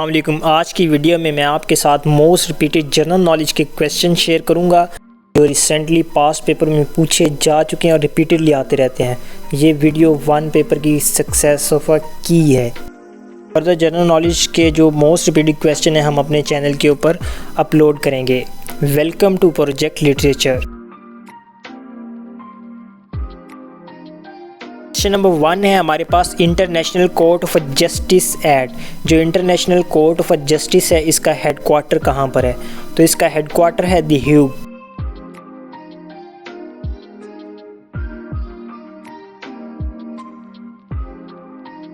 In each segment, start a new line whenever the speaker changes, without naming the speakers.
अस्सलाम वालेकुम। आज की वीडियो में मैं आपके साथ मोस्ट रिपीटेड जनरल नॉलेज के क्वेश्चन शेयर करूंगा जो रिसेंटली पास्ट पेपर में पूछे जा चुके हैं और रिपीटेडली आते रहते हैं। ये वीडियो वन पेपर की सक्सेस ऑफ की है। फर्दर जनरल नॉलेज के जो मोस्ट रिपीटेड क्वेश्चन है हम अपने चैनल के ऊपर अपलोड करेंगे। Welcome to project literature. Question number 1 है हमारे पास international court of justice act. जो इंटरनेशनल कोर्ट ऑफ जस्टिस है इसका हेडक्वार्टर कहाँ पर है? तो इसका हेडक्वार्टर है द हेग।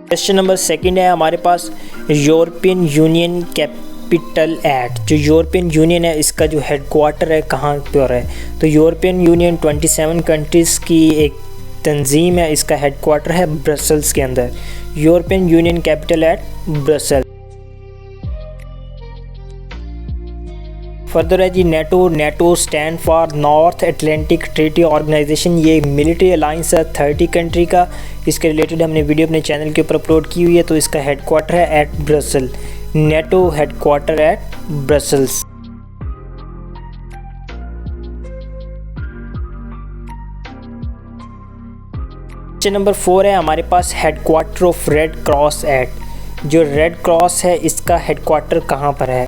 क्वेश्चन नंबर 2 है हमारे पास यूरोपियन यूनियन कैपिटल एक्ट। जो यूरोपियन यूनियन है इसका जो हेडक्वार्टर है कहाँ पर है? तो यूरोपियन यूनियन 27 कंट्रीज़ की एक तंजीम है, इसका हेडक्वार्टर है ब्रसल्स के अंदर। European Union capital at Brussels. Further है जी NATO stand for North Atlantic Treaty Organization. ये मिलिट्री अलाइंस है 30 कंट्री का। इसके रिलेटेड हमने वीडियो अपने चैनल के ऊपर अपलोड की हुई है। तो इसका हेडक्वार्टर है at Brussels. NATO headquarter at Brussels. Question number 4 है हमारे पास headquarter of Red Cross act. जो रेड क्रॉस है इसका हेडक्वार्टर कहाँ पर है?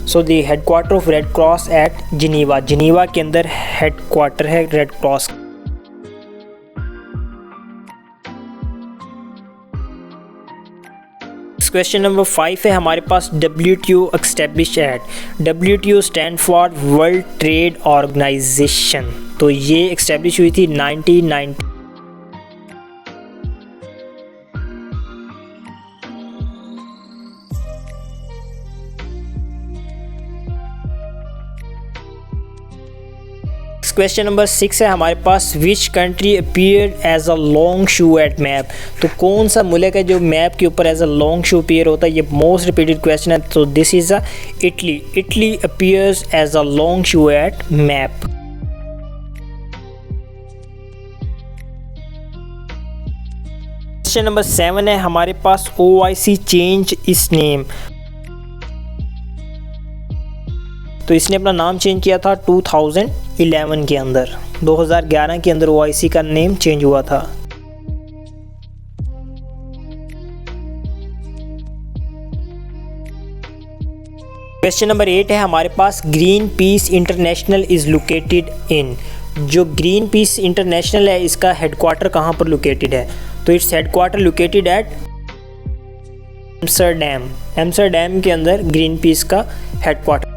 So the headquarter of Red Cross at Geneva. Geneva के अंदर हेडक्वार्टर है रेड क्रॉस। क्वेश्चन नंबर 5 है हमारे पास WTO establish act. WTO stand for world trade organisation. तो ये एस्टैब्लिश हुई थी 1990। क्वेश्चन नंबर 6 है हमारे पास which country appear as a long shoe at map. तो कौन सा मुल्क है जो मैप के ऊपर as a long shoe appear होता है? ये मोस्ट रिपीटेड क्वेश्चन है। तो this is a Italy. Italy appears as a long shoe at map. Question number 7 है हमारे पास OIC चेंज इस नेम। तो इसने अपना नाम चेंज किया था 2011 के अंदर। 2011 के अंदर OIC का नेम चेंज हुआ था। क्वेश्चन नंबर 8 है हमारे पास Greenpeace international is located in. जो ग्रीन पीस इंटरनेशनल है इसका हेडक्वार्टर कहाँ पर लोकेटेड है? तो its headquarter located at Amsterdam. Amsterdam के अंदर ग्रीन पीस का हेडक्वार्टर।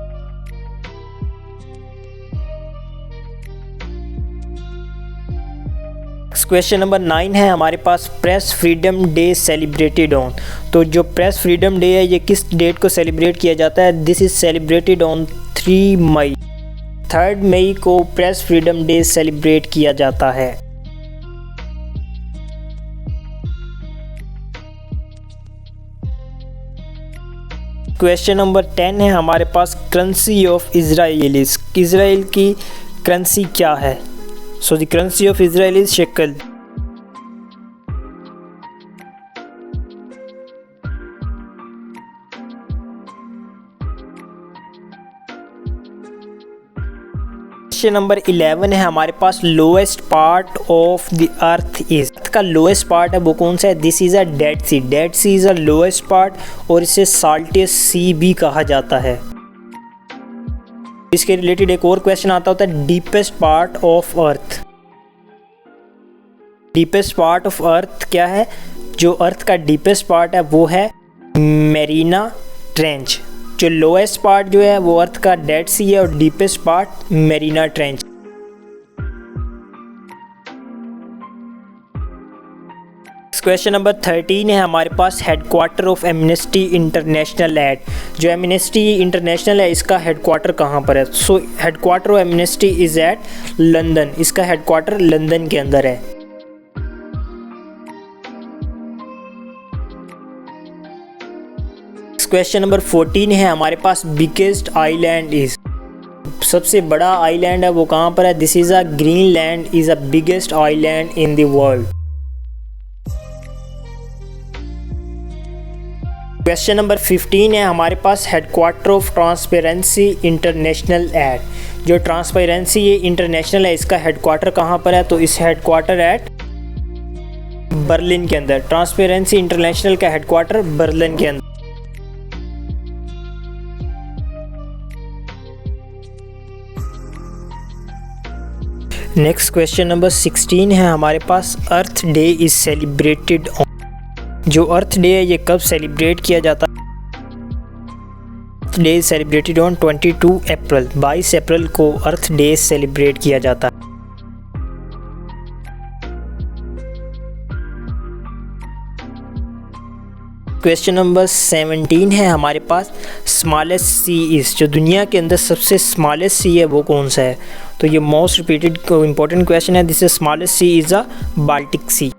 क्वेश्चन नंबर 9 है हमारे पास press freedom day celebrated on. तो जो प्रेस फ्रीडम डे है ये किस डेट को सेलिब्रेट किया जाता है? दिस इज सेलिब्रेटेड ऑन 3 मई। 3 मई को प्रेस फ्रीडम डे सेलिब्रेट किया जाता है। क्वेश्चन नंबर 10 है हमारे पास करेंसी ऑफ इजराइल। इजराइल की करेंसी क्या है? So the currency of Israel is shekel. Question number 11 है हमारे पास lowest part of the earth is. Earth का लोएस्ट पार्ट है वो कौन सा है? This is a Dead Sea. Dead Sea is a lowest part और इसे साल्टियस सी भी कहा जाता है। इसके रिलेटेड एक और क्वेश्चन आता होता है deepest part of earth. Deepest part of earth क्या है? जो अर्थ का डीपेस्ट पार्ट है वो है मेरीना ट्रेंच। जो लोएस्ट पार्ट जो है वो अर्थ का डेड सी है और deepest part Mariana Trench. Question number 13 है हमारे पास headquarter of Amnesty International act. जो एमनेस्टी इंटरनेशनल है इसका हेडक्वार्टर कहाँ पर है? So headquarter of Amnesty is at London. इसका हेडक्वार्टर लंदन के अंदर है। क्वेश्चन नंबर 14 है हमारे पास बिगेस्ट आइलैंड इज। सबसे बड़ा आइलैंड है वो कहाँ पर है? This is a Greenland is a biggest island in the world. Question number 15 है हमारे पास, headquarter of Transparency International at. जो ट्रांसपेरेंसी ये इंटरनेशनल है, इसका हेडक्वार्टर कहाँ पर है? तो इस हेडक्वार्टर एट बर्लिन के अंदर। ट्रांसपेरेंसी इंटरनेशनल का हेडक्वार्टर बर्लिन के अंदर। नेक्स्ट क्वेश्चन नंबर 16 है हमारे पास, अर्थ डे इज सेलिब्रेटेड ऑन। जो अर्थ डे है ये कब सेलिब्रेट किया जाता है? अर्थ डे इज सेलिब्रेटेड ऑन 22 अप्रैल। 22 अप्रैल को अर्थ डे सेलिब्रेट किया जाता है। क्वेश्चन नंबर 17 है हमारे पास, स्मॉलेस्ट सी इज़। जो दुनिया के अंदर सबसे स्मॉलेस्ट सी है वो कौन सा है? तो ये मोस्ट रिपीटेड इंपॉर्टेंट क्वेश्चन है। This is smallest sea is a Baltic Sea.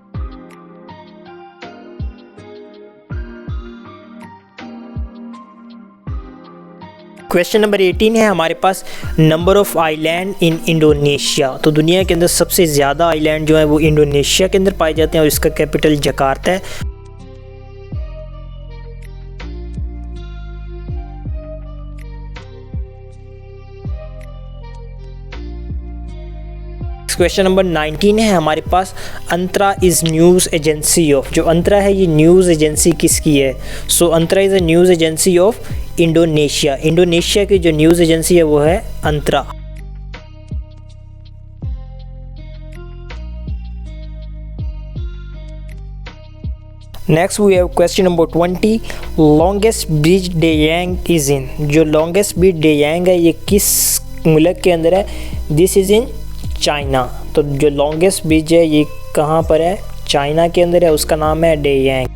Question number 18 है हमारे पास, number of island in Indonesia. तो दुनिया के अंदर सबसे ज़्यादा आइलैंड जो है वो इंडोनेशिया के अंदर पाए जाते हैं और इसका कैपिटल जकार्ता है। क्वेश्चन नंबर 19 है हमारे पास, Antara is news agency of. जो अंतरा है ये न्यूज़ एजेंसी किसकी है? So Antara is a news agency of Indonesia. Indonesia की जो न्यूज़ एजेंसी है वो है Antara. Next we have question number 20, longest bridge Danyang is in. जो लॉन्गेस्ट ब्रिज डेयांग है ये किस मुल्क के अंदर है? This is in China. तो जो लॉन्गेस्ट ब्रिज है ये कहाँ पर है? चाइना के अंदर है, उसका नाम है Danyang.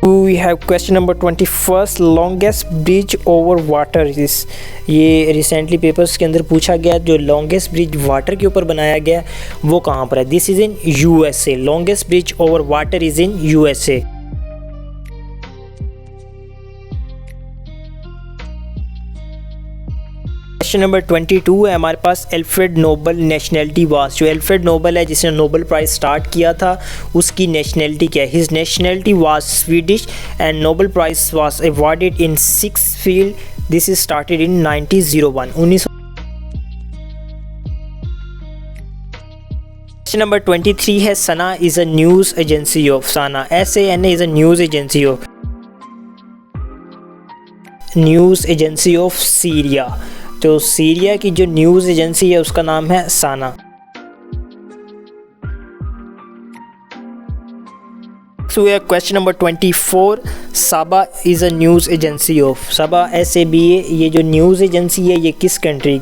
We have question number 21, longest bridge over water is. ये रिसेंटली पेपर्स के अंदर पूछा गया, जो लॉन्गेस्ट ब्रिज वाटर के ऊपर बनाया गया वो कहाँ पर है? This is in USA. Longest bridge over water is in USA. Question number 22 है हमारे पास, एल्फ्रेड नोबल नेशनैलिटी वास। जो एल्फ्रेड नोबल है जिसने नोबल प्राइज़ स्टार्ट किया था उसकी नेशनैलिटी क्या है? His nationality was Swedish and Nobel prize was awarded in 6 field. This is started in 1901। Question number 23 है, SANA is a news agency of. SANA SANA is a news agency of Syria. तो Syria की जो news agency है उसका नाम है साना। Question number 24, साबा is a news agency of. साबा SABA ये जो न्यूज़ एजेंसी है ये किस country?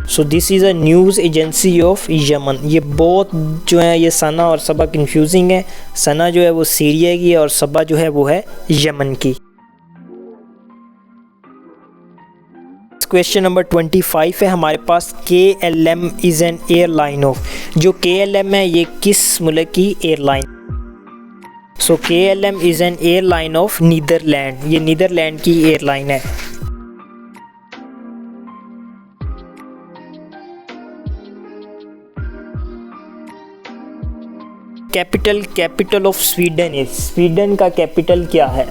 So this is a news agency of Yemen. ये बहुत जो है ये सना और सबा कंफ्यूजिंग है। सना जो है वो सीरिया की है और सबा जो है वो है यमन की। क्वेश्चन नंबर 25 है हमारे पास, KLM is an airline of. जो KLM है ये किस मुल्क की airline? So KLM is an airline of Netherland. ये नीदरलैंड की एयरलाइन है। Capital of Sweden is. Sweden का कैपिटल क्या है?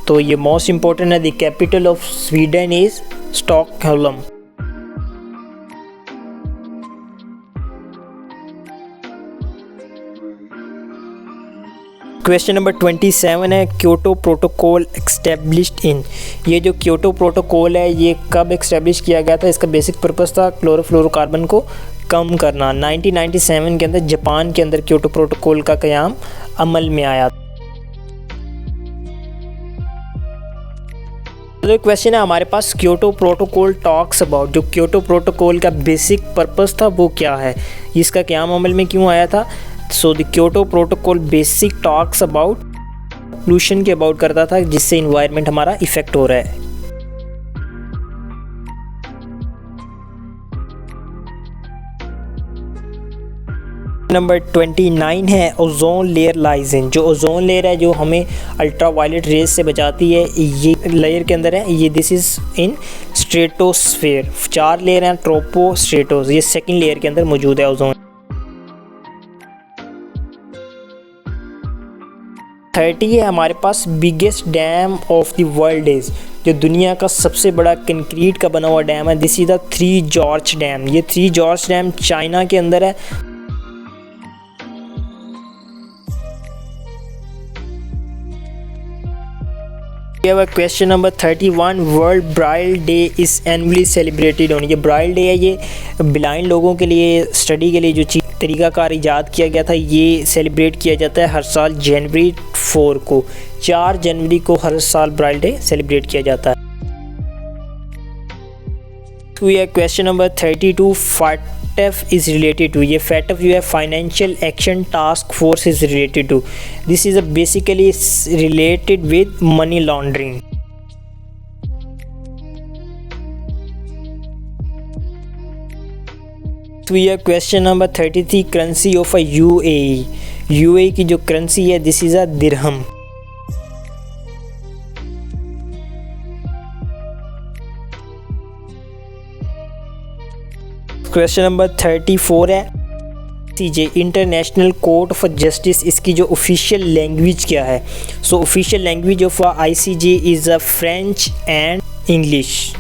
तो ये मोस्ट इंपॉर्टेंट है। The capital of Sweden is Stockholm. Question number 27 है, क्योटो प्रोटोकॉल एस्टेब्लिश्ड इन। ये जो क्योटो प्रोटोकॉल है ये कब एस्टेब्लिश किया गया था? इसका बेसिक पर्पस था क्लोरोफ्लोरोकार्बन को कम करना। 1997 के अंदर जापान के अंदर क्योटो प्रोटोकॉल का क़याम अमल में आया। तो क्वेश्चन है हमारे पास, क्योटो प्रोटोकॉल टॉक्स अबाउट। जो क्योटो प्रोटोकॉल का बेसिक पर्पस था वो क्या है? इसका क़याम अमल में क्यों आया था? So the Kyoto protocol basic talks about pollution के अबाउट करता था जिससे इन्वायरमेंट हमारा इफेक्ट हो रहा है। नंबर 29 है, ओजोन लेयर लाइज इन। जो ओजोन लेयर है जो हमें अल्ट्रा वायलेट रेज से बचाती है, ये लेयर के अंदर है। ये this is in stratosphere. 4 layer हैं, ट्रोपो, स्ट्रेटोस। ये सेकंड लेयर के अंदर मौजूद है ओजोन। 30 है हमारे पास biggest dam of the world is, जो दुनिया का सबसे बड़ा कंक्रीट का बना हुआ डैम है, this is the Three Gorge dam. ये थ्री जॉर्ज डैम चाइना के अंदर है। Question number 31, world Braille day is annually celebrated on. ये ब्राइल डे है, ये ब्लाइंड लोगों के लिए स्टडी के लिए जो तरीक़ाकार ईजाद किया गया था, ये सेलिब्रेट किया जाता है हर साल जनवरी 4 को। 4 जनवरी को हर साल ब्राइल डे सेलिब्रेट किया जाता है। Question number 32, FATF is related to. ये FATF जो है financial action task force is related to, this is basically related with money laundering. Question number 33, currency of a UAE। UAE की जो करेंसी है, this is a dirham. Question number 34 है CJ international court of justice, इसकी जो official language क्या है? So official language of ICJ is a French and English.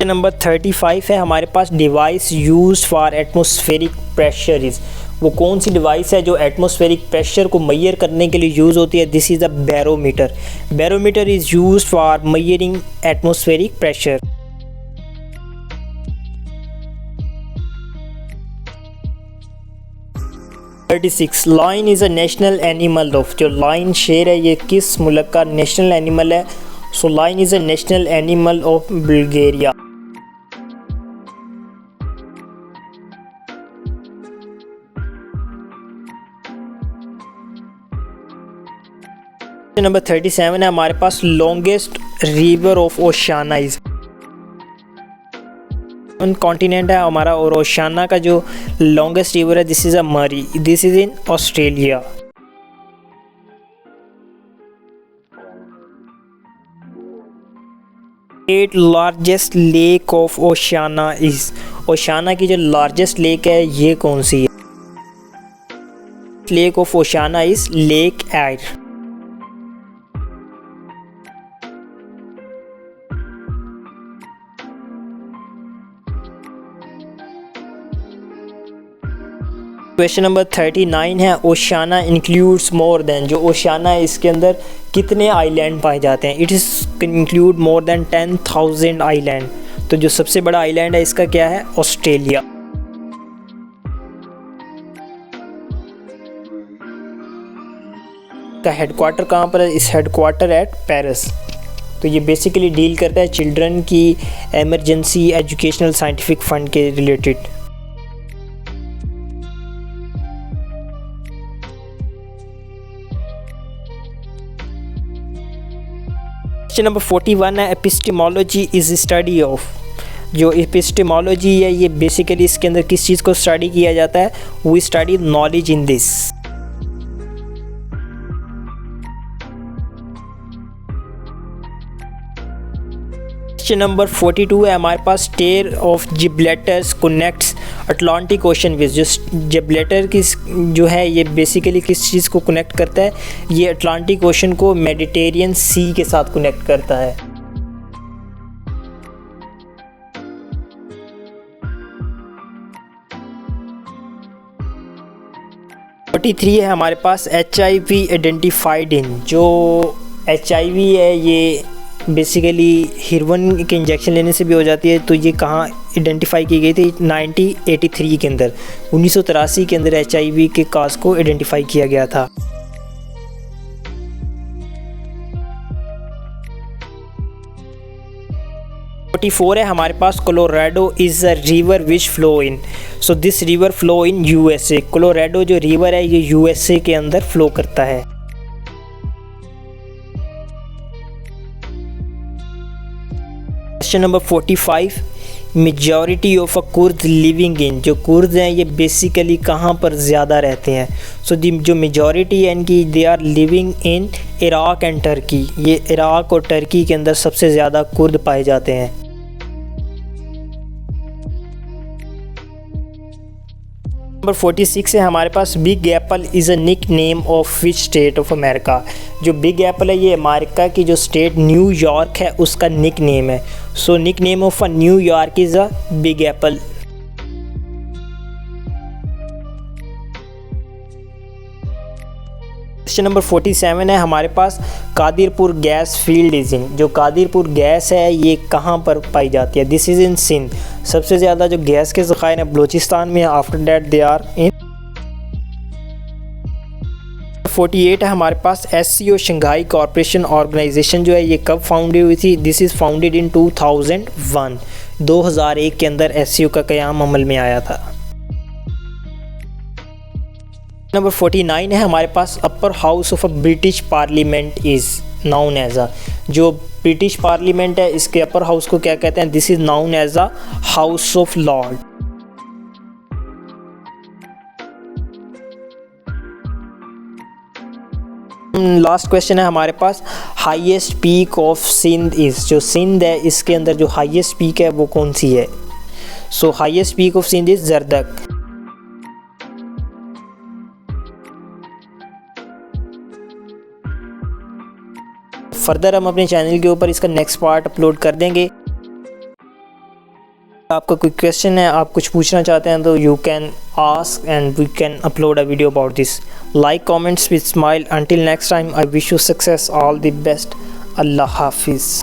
Number 35 है हमारे पास, device use for atmospheric pressure is. वो कौन सी डिवाइस है जो एटमॉस्फेरिक प्रेशर को मेजर करने के लिए यूज़ होती है? This is a barometer. Barometer is use for measuring atmospheric pressure. Lion is a national animal of. जो लायन शेर है, ये किस मुल्क का नेशनल एनिमल है? So lion is a national animal of Bulgaria. Number 37 है हमारे पास, longest river of Oceania is. Continent है हमारा, और ओशियाना का जो लॉन्गेस्ट रिवर है, this is a Murray, this is in Australia. Largest lake of Oceania is. Oceania की जो लार्जेस्ट लेक है, ये कौन सी है? Lake of Oceania is lake air. Question number 39 है, ओशियाना इंक्लूड्स मोर देन। जो ओशियाना है, इसके अंदर कितने आइलैंड पाए जाते हैं? It is include more than 10,000 island. तो जो सबसे बड़ा आइलैंड है, इसका क्या है? ऑस्ट्रेलिया। का हेडक्वार्टर कहाँ पर है? इस हेडक्वार्टर एट पेरिस। तो ये बेसिकली डील करता है चिल्ड्रन की एमरजेंसी एजुकेशनल साइंटिफिक फंड के रिलेटेड। क्वेश्चन नंबर 41 है, एपिस्टेमोलॉजी इज़ स्टडी ऑफ। जो एपिस्टेमोलॉजी है, ये बेसिकली इसके अंदर किस चीज़ को स्टडी किया जाता है? We study knowledge in this. Question number 42 है हमारे पास, strait of Gibraltar connects Atlantic Ocean with. जो जिब्राल्टर की जो है, ये बेसिकली किस चीज़ को कनेक्ट करता है? ये अटलांटिक ओशन को मेडिटेरियन सी के साथ कनेक्ट करता है। है हमारे पास, HIV आइडेंटिफाइड इन। जो HIV है, ये बेसिकली हेरोइन के इंजेक्शन लेने से भी हो जाती है। तो ये कहाँ आइडेंटिफाई की गई थी? 1983 के अंदर, 1983 के अंदर HIV के काज को आइडेंटिफाई किया गया था। 44 है हमारे पास, Colorado is a river which flow in. So this river flow in USA। Colorado जो रिवर है, ये USA के अंदर फ्लो करता है। Question number 45, majority of a Kurd living in. जो कुर्द हैं, ये बेसिकली कहाँ पर ज़्यादा रहते हैं? सो जो मेजॉरिटी है इनकी, they are living in Iraq and Turkey. ये इराक और टर्की के अंदर सबसे ज़्यादा कुर्द पाए जाते हैं। नंबर 46 है हमारे पास, big apple is a nick name of which state of America. जो बिग एप्पल है ये अमेरिका की जो स्टेट न्यूयॉर्क है उसका निक नेम है। So nick name of a New York is a big apple. Question number 47 है हमारे पास, Kadirpur gas field is in. जो कादिरपुर गैस है ये कहाँ पर पाई जाती है? This is in Sindh. सबसे ज़्यादा जो गैस के ज़खायर हैं बलूचिस्तान में, after that they are in. 48 है हमारे पास, SCO शंघाई कॉरपोरेशन ऑर्गेनाइजेशन जो है ये कब फाउंडेड हुई थी? This is founded in 2001। 2001 के अंदर SCO का क़याम अमल में आया था। नंबर 49 है हमारे पास, upper house of a British parliament is known as a. जो ब्रिटिश पार्लियामेंट है इसके अपर हाउस को क्या कहते हैं? This is known as a house of lord. Last question है हमारे पास, highest peak of Sindh is. जो सिंध है इसके अंदर जो हाईएस्ट पीक है वो कौन सी है? So highest peak of Sindh is Zardak. Further हम अपने चैनल के ऊपर इसका नेक्स्ट पार्ट अपलोड कर देंगे। आपका कोई क्वेश्चन है, आप कुछ पूछना चाहते हैं तो you can ask and we can upload a video about this. Like comments with smile. Until next time I wish you success, all the best. अल्लाह हाफिज़।